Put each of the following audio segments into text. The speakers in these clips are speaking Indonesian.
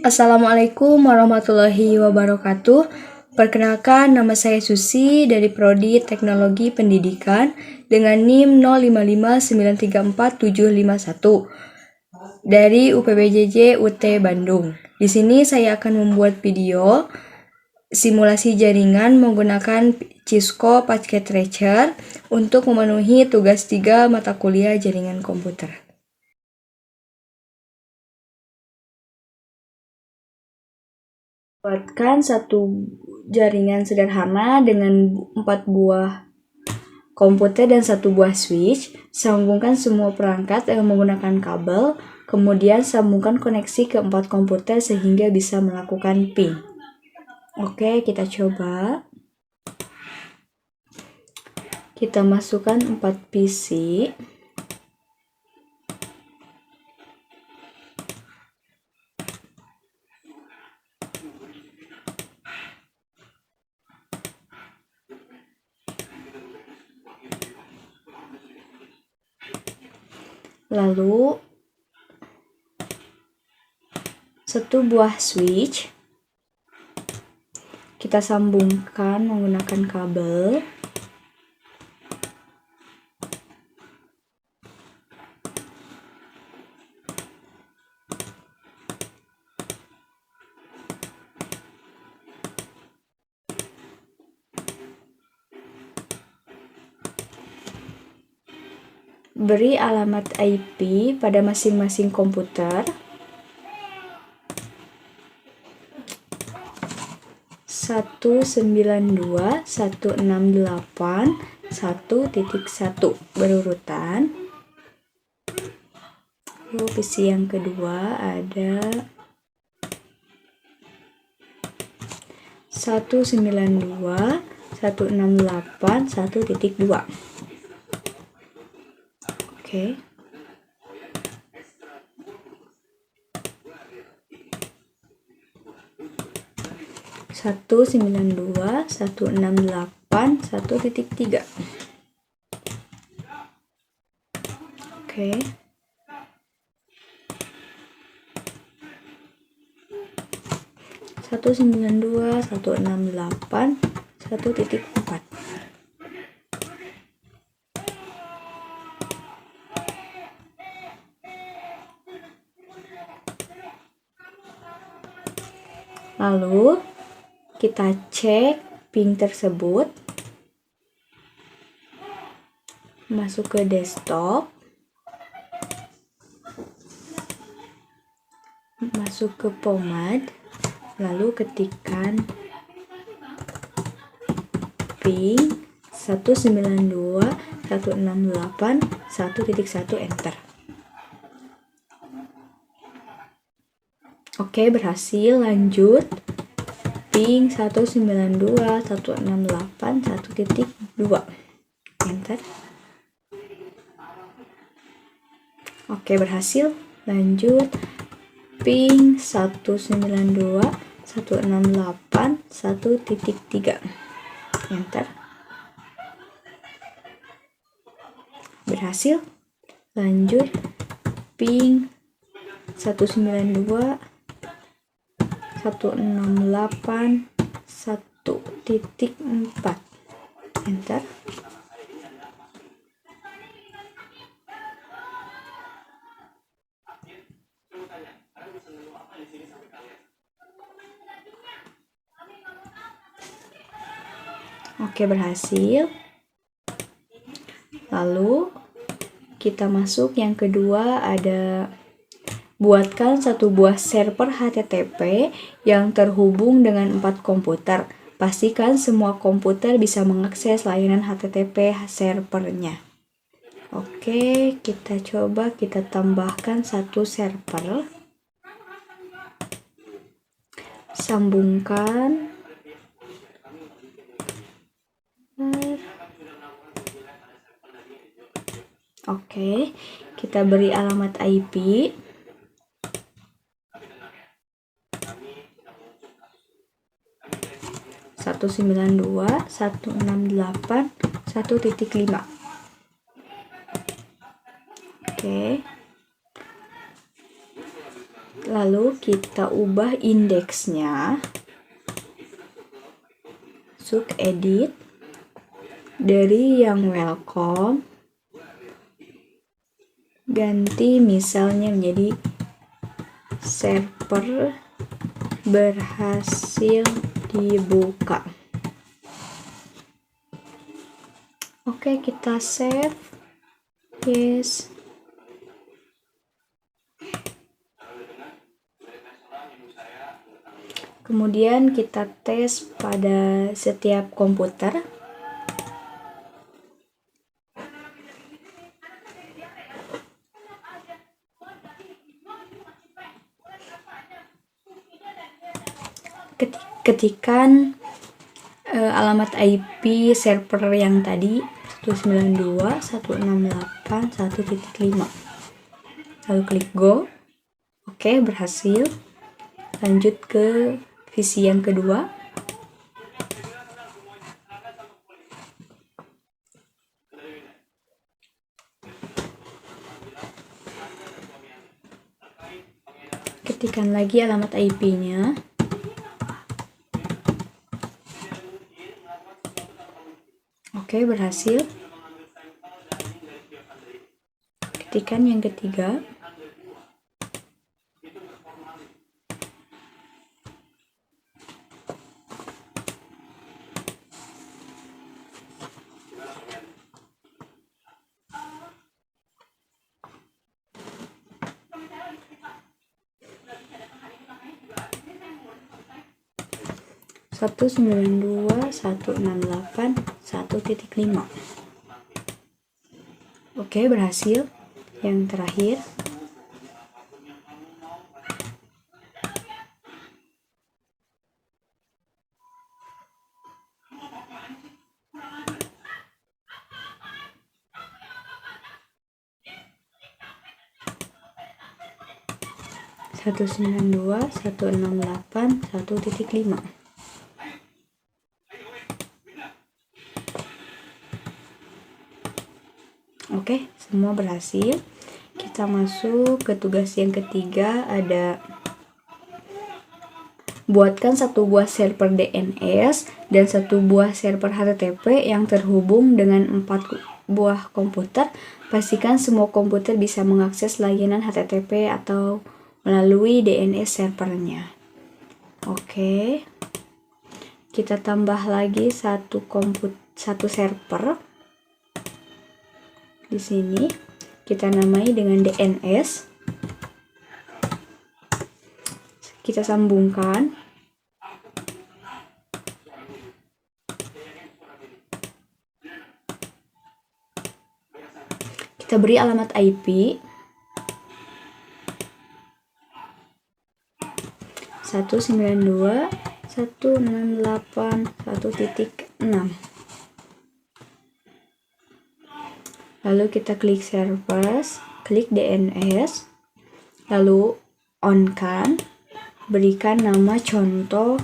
Assalamualaikum warahmatullahi wabarakatuh. Perkenalkan, nama saya Susi dari Prodi Teknologi Pendidikan dengan NIM 05593471 dari UPBJJ UT Bandung. Di sini saya akan membuat video simulasi jaringan menggunakan Cisco Packet Tracer untuk memenuhi tugas 3 mata kuliah jaringan komputer. Buatkan satu jaringan sederhana dengan 4 buah komputer dan 1 buah switch. Sambungkan semua perangkat dengan menggunakan kabel. Kemudian sambungkan koneksi ke 4 komputer sehingga bisa melakukan ping. Oke, kita coba. Kita masukkan 4 PC. Lalu 1 buah switch kita sambungkan menggunakan kabel. Beri alamat IP pada masing-masing komputer. 192.168.1.1 berurutan. Lalu PC yang kedua ada 192.168.1.2. Oke. Satu 192.168.1.3. Oke. Satu 192.168.1.4. Lalu kita cek ping tersebut, masuk ke desktop, masuk ke POMAD, lalu ketikkan ping 192.168.1.1 enter. Oke, berhasil. Lanjut ping 192.168.1.2 enter. Oke, berhasil. Lanjut ping 192.168.1.3 enter. Berhasil. Lanjut ping 192.168.1.4 enter. Oke, berhasil. Lalu kita masuk yang kedua, ada buatkan 1 buah server HTTP yang terhubung dengan 4 komputer. Pastikan semua komputer bisa mengakses layanan HTTP servernya. Oke, kita coba kita tambahkan 1 server. Sambungkan. Oke, kita beri alamat IP. 192.168.1.5. Oke. Lalu kita ubah indeksnya. Masuk edit. Dari yang welcome ganti misalnya menjadi server berhasil dibuka. Oke, kita save. Yes. Kemudian kita tes pada setiap komputer. Ketikan alamat IP server yang tadi 192.168.1.5. Lalu klik go. Oke, berhasil. Lanjut ke visi yang kedua. Ketikkan lagi alamat IP-nya. Oke, berhasil. Ketikkan yang ketiga. Satu 192.168.1.5. Oke, berhasil. Yang terakhir. Satu 192.168.1.5. Oke, semua berhasil. Kita masuk ke tugas yang ketiga, ada buatkan satu buah server DNS dan satu buah server HTTP yang terhubung dengan 4 buah komputer. Pastikan semua komputer bisa mengakses layanan HTTP atau melalui DNS servernya. Oke. Kita tambah lagi satu server. Di sini kita namai dengan DNS. Kita sambungkan. Kita beri alamat IP 192.168.1.6. Lalu kita klik service, klik DNS, lalu on-kan, berikan nama contoh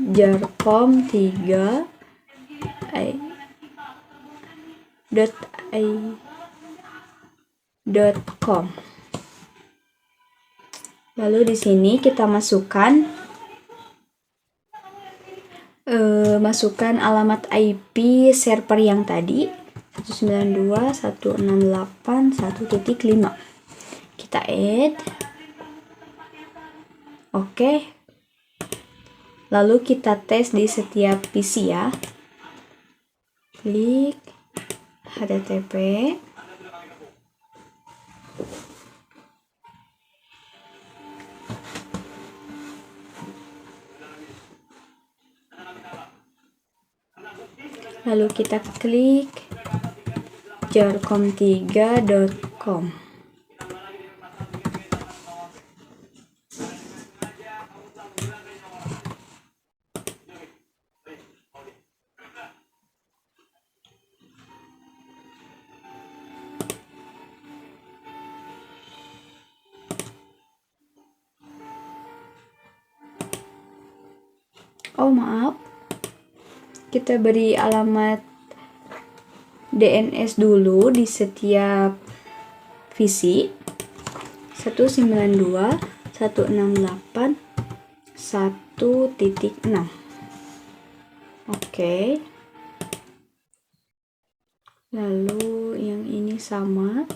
jarcom3.i.com. Lalu di sini kita masukkan alamat IP server yang tadi 192.168.1.5. Kita add. Oke. Lalu kita tes di setiap PC ya. Klik HTTP. Lalu kita klik jarcom3.com. Oh maaf, kita beri alamat DNS dulu di setiap visi. 192 168.1.6. Oke. Lalu yang ini sama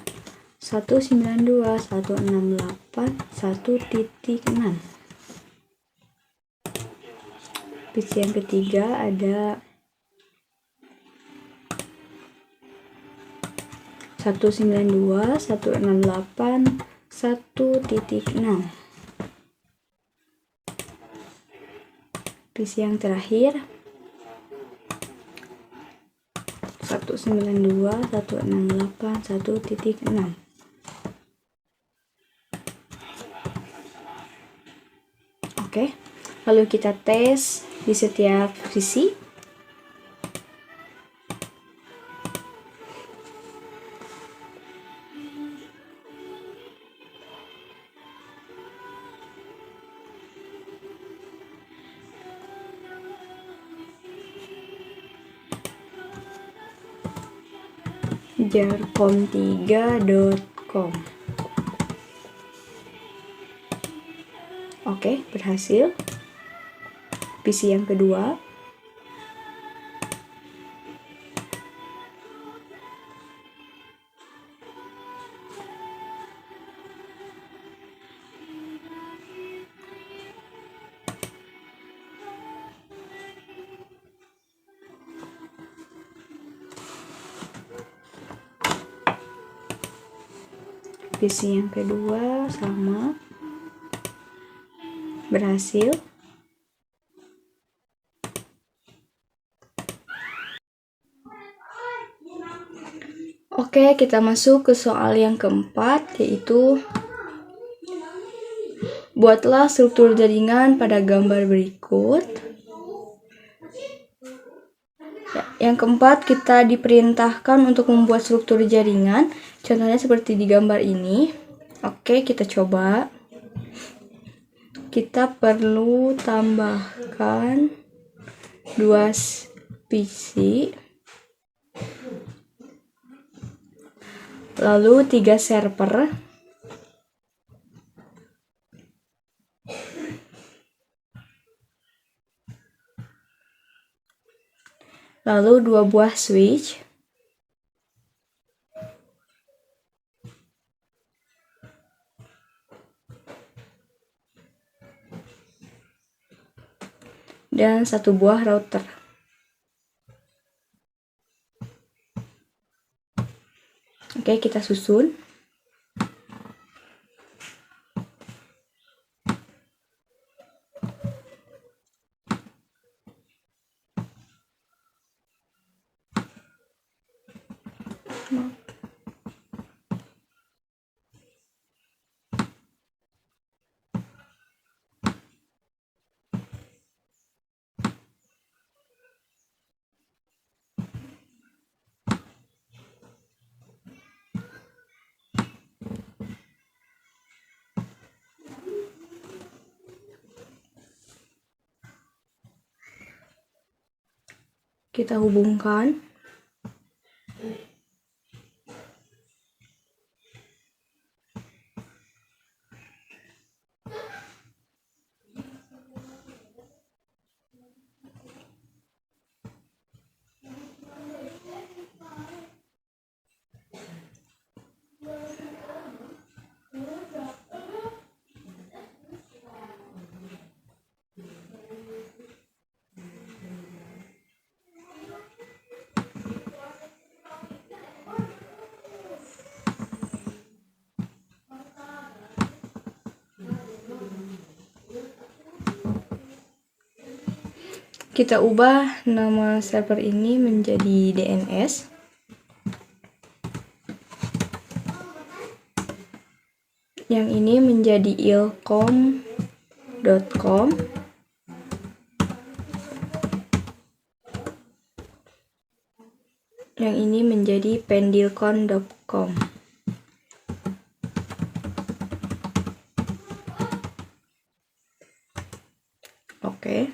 192.168.1.6. PC yang ketiga ada 192.168.1.6. PC yang terakhir 192.168.1.6. Oke, lalu kita tes di setiap sisi. jarcom3.com. Oke, berhasil. PC yang kedua sama, berhasil. Oke, kita masuk ke soal yang keempat, yaitu buatlah struktur jaringan pada gambar berikut. Yang keempat, kita diperintahkan untuk membuat struktur jaringan. Contohnya seperti di gambar ini. Oke, kita coba. Kita perlu tambahkan 2 PC, lalu 3 server, lalu 2 buah switch, dan 1 buah router. Oke, kita susun. Kita hubungkan. Kita ubah nama server ini menjadi DNS. Yang ini menjadi ilkom.com. Yang ini menjadi pendilcon.com. Oke.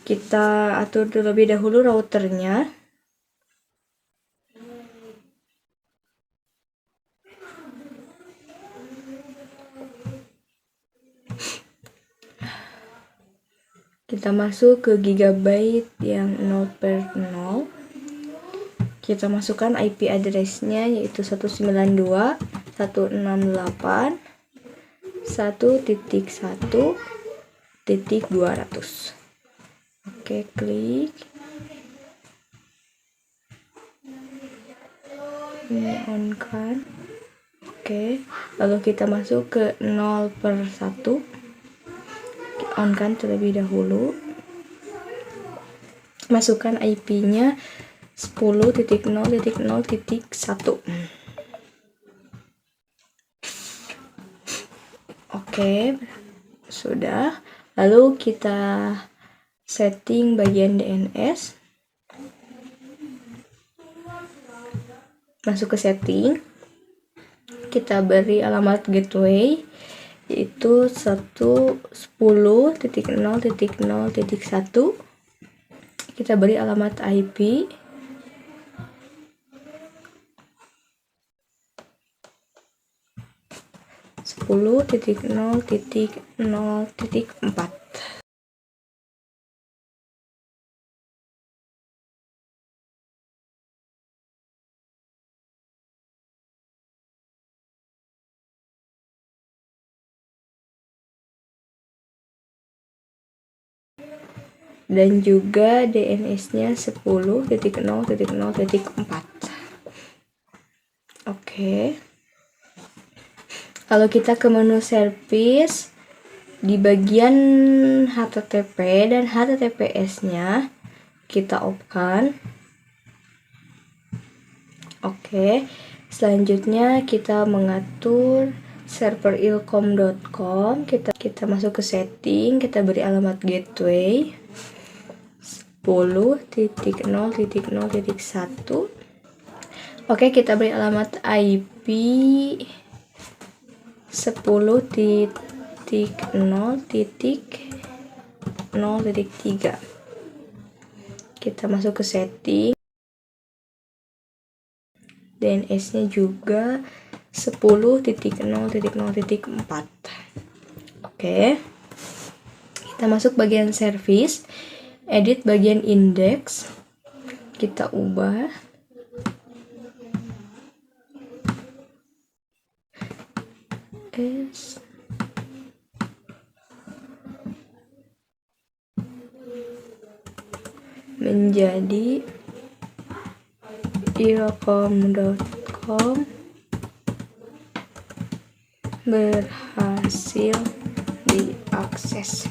Kita atur terlebih dahulu routernya. Kita masuk ke gigabyte yang 0/0. Kita masukkan IP address-nya yaitu 192.168.1.1.200. Oke, klik. Ini on kan. Oke, lalu kita masuk ke 0/1. On kan terlebih dahulu. Masukkan IP-nya 10.0.0.1. Oke, sudah. Lalu kita setting bagian DNS. Masuk ke setting. Kita beri alamat gateway yaitu 110.0.0.1. Kita beri alamat IP 10.0.0.4. Dan juga DNS-nya 10.0.0.4. Oke. Kalau kita ke menu service, di bagian HTTP dan HTTPS-nya kita off-kan. Oke. Selanjutnya kita mengatur server ilkom.com. Kita masuk ke setting, kita beri alamat gateway 10.0.0.1. Oke, kita beri alamat IP 10.0.0.3. Kita masuk ke setting. DNS-nya juga 10.0.0.4. Oke. Kita masuk bagian service, edit bagian index. Kita ubah. Menjadi ilkom.com berhasil diakses.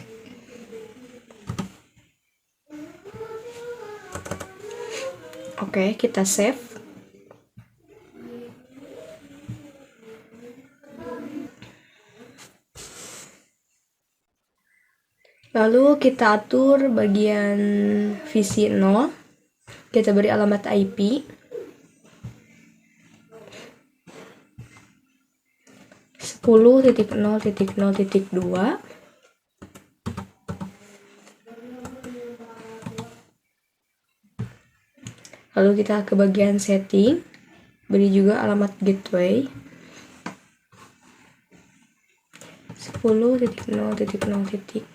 Oke, kita save. Lalu kita atur bagian visi 0. Kita beri alamat IP 10.0.0.2. Lalu kita ke bagian setting, beri juga alamat gateway 10.0.0.1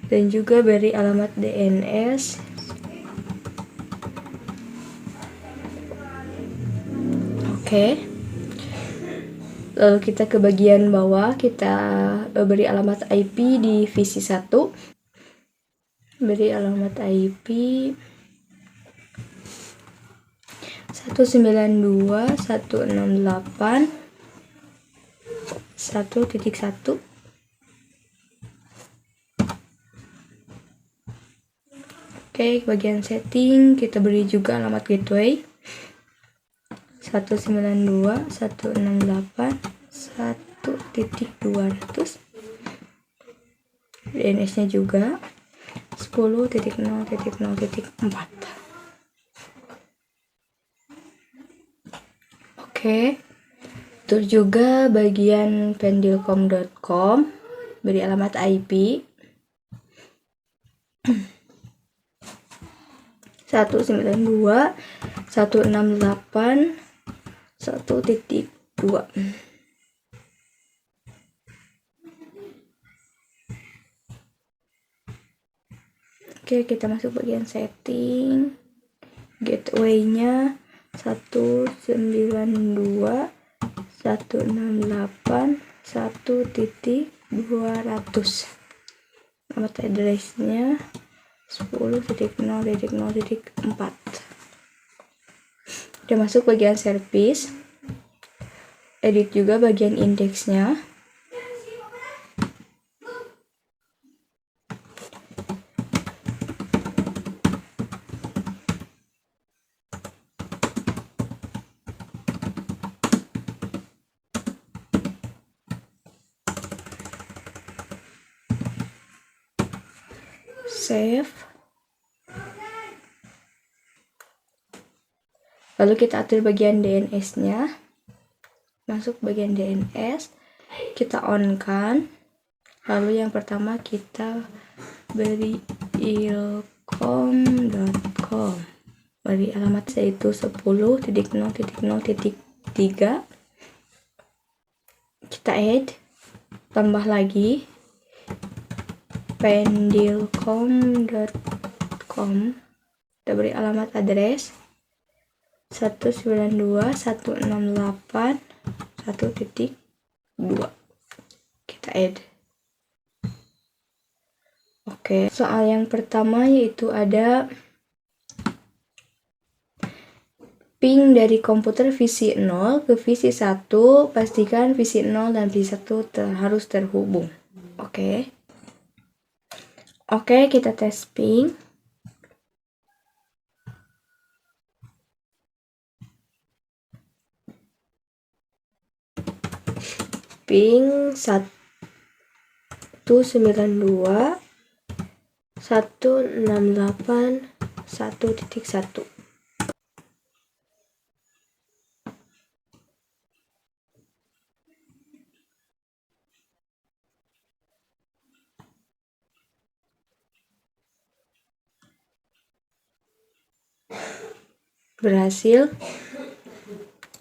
dan juga beri alamat DNS Oke. Lalu kita ke bagian bawah, kita beri alamat IP di visi 1. Beri alamat IP 192.168.1.1. Oke, bagian setting kita beri juga alamat gateway 192.168.1.200. DNS-nya juga 10.0.0.4. Oke. Atur juga bagian pendilkom.com, beri alamat IP 192.168.1.2. Oke, kita masuk bagian setting. Gateway-nya 192.168.1.200. Alamat address-nya 10.0.0.4. Udah masuk bagian service. Edit juga bagian indeksnya. Save. Lalu kita atur bagian DNS-nya. Masuk bagian DNS, kita on-kan. Lalu yang pertama kita beri ilkom.com. Beri alamat yaitu 10.0.0.3. Kita add, tambah lagi pendilkom.com. Kita beri alamat address 192.168.1.2. Kita add. Oke, soal yang pertama yaitu ada ping dari komputer visi 0 ke visi 1, pastikan visi 0 dan visi 1 harus terhubung. Oke. Oke, kita tes ping. Ping 192.168.1.1. Berhasil.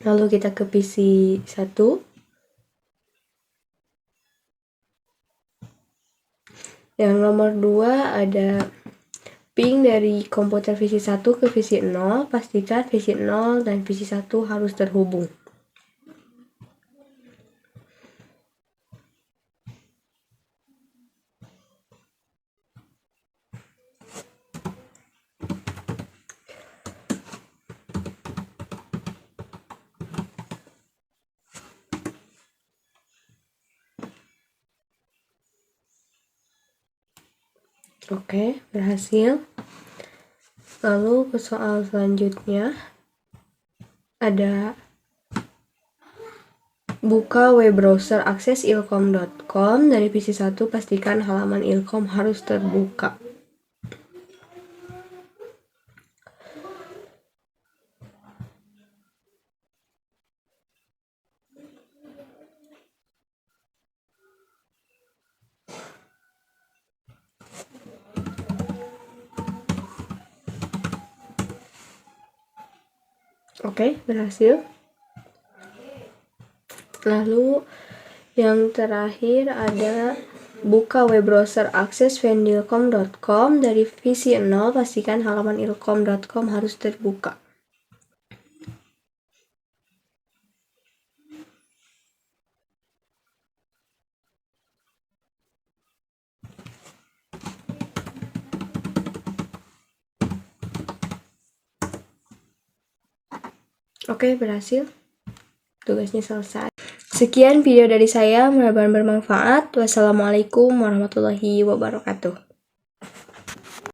Lalu kita ke PC 1. Yang nomor 2 ada ping dari komputer visi 1 ke visi 0, pastikan visi 0 dan visi 1 harus terhubung. Oke, berhasil. Lalu ke soal selanjutnya. Ada buka web browser akses ilkom.com. Dari PC 1 pastikan halaman ilkom harus terbuka. Oke, berhasil. Lalu yang terakhir ada buka web browser akses pendilkom.com. Dari visi 0 pastikan halaman ilkom.com harus terbuka. Oke, berhasil. Tugasnya selesai. Sekian video dari saya, mudah-mudahan bermanfaat. Wassalamualaikum warahmatullahi wabarakatuh.